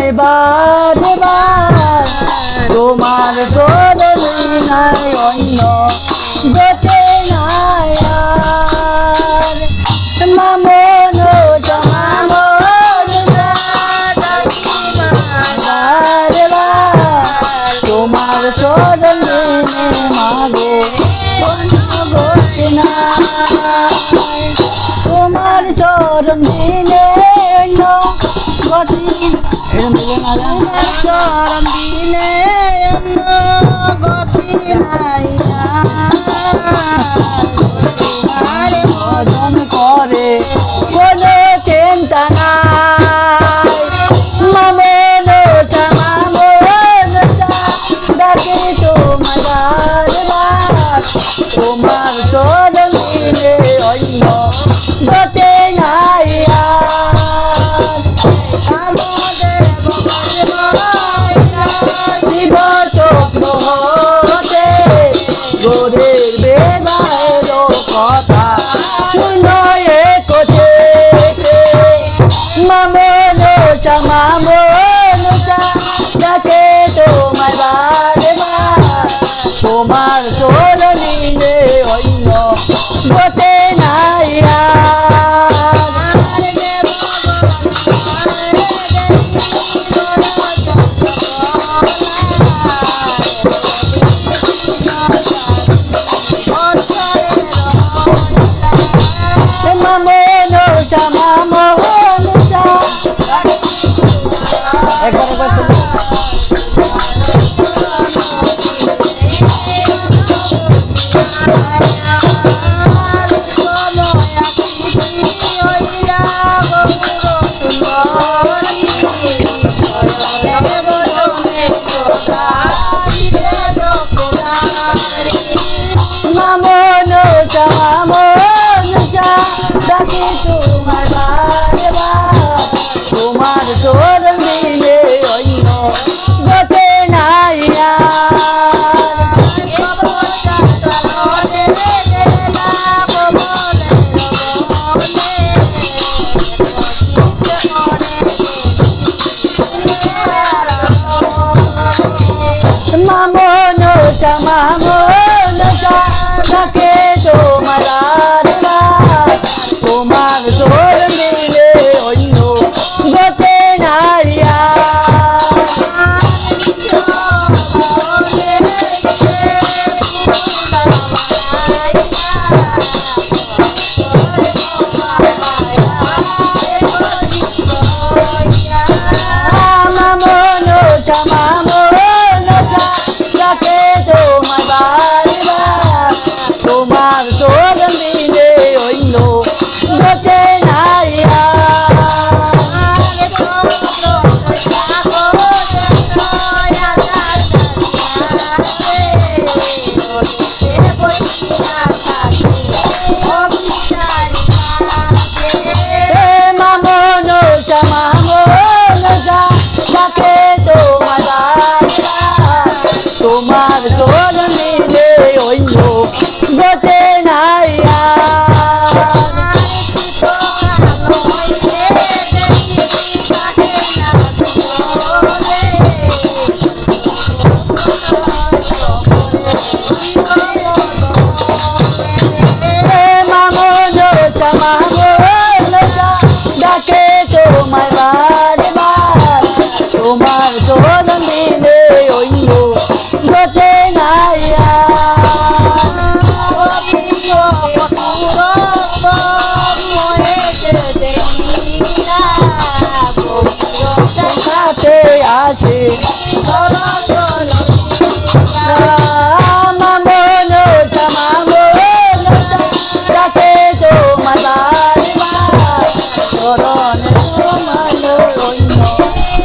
তোমায় বারে বার তোমার চরণে নাই অন্য গতে নাই আর মামন বারে বার তোমার চরণে মাগো অন্য গতে নাই তোমার চরণ দিনে অন্য গতি চরণ দিনে অন্য গতি নাই তোমার ভজন করে কোনো চিন্তা নাই মামন ডাকে তোমার বারবার তোমার চরণ দিনে অন্য গতে নাই আর শিব চক্র হতে গোরের বেবায়ের কথা শুনো একথে মামন ডাকে তোমার বারবার তোমার চরণে অন্য গতে নাই ডাকে তোমার বারবার তোমার চরণ দিলে অন্য গতে নাই মামন ডাকে তোমার তোমার চরণ দিলে অন্য গতে নাই মামন ডাকে তোমার বারবার তোমার চরণ দিলে অন্য গতে নাই মামন ডাকে তোমার বারবার তোমার চরণ দিলে অন্য গতে নাই ডাকে তোমার বারবার তোমার চরণ দিলে অন্য গতে নাই সাথে আছে মামন ডাকে তোমার বারবার চরণ তোমার অন্য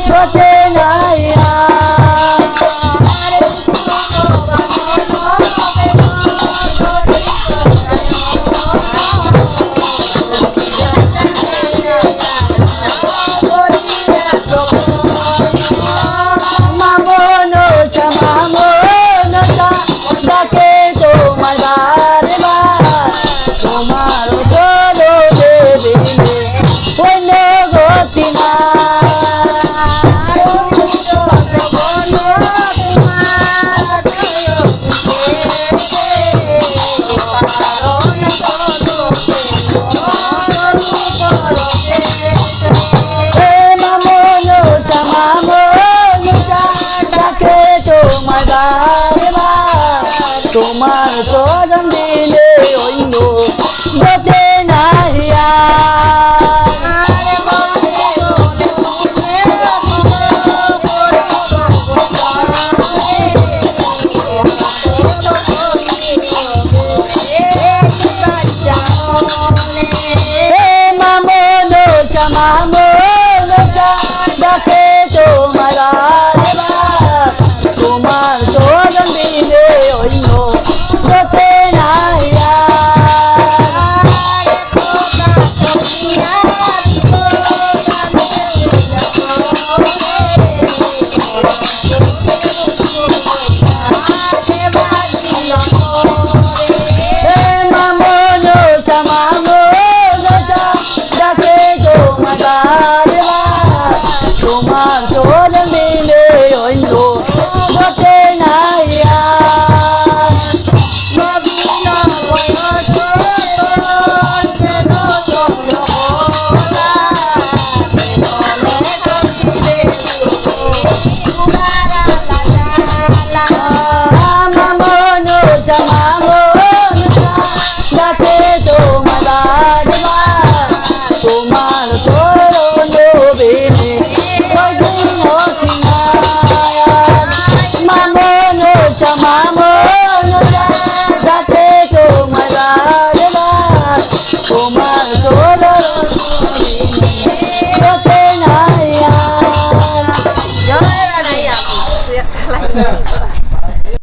গতে নাই মামন อะไร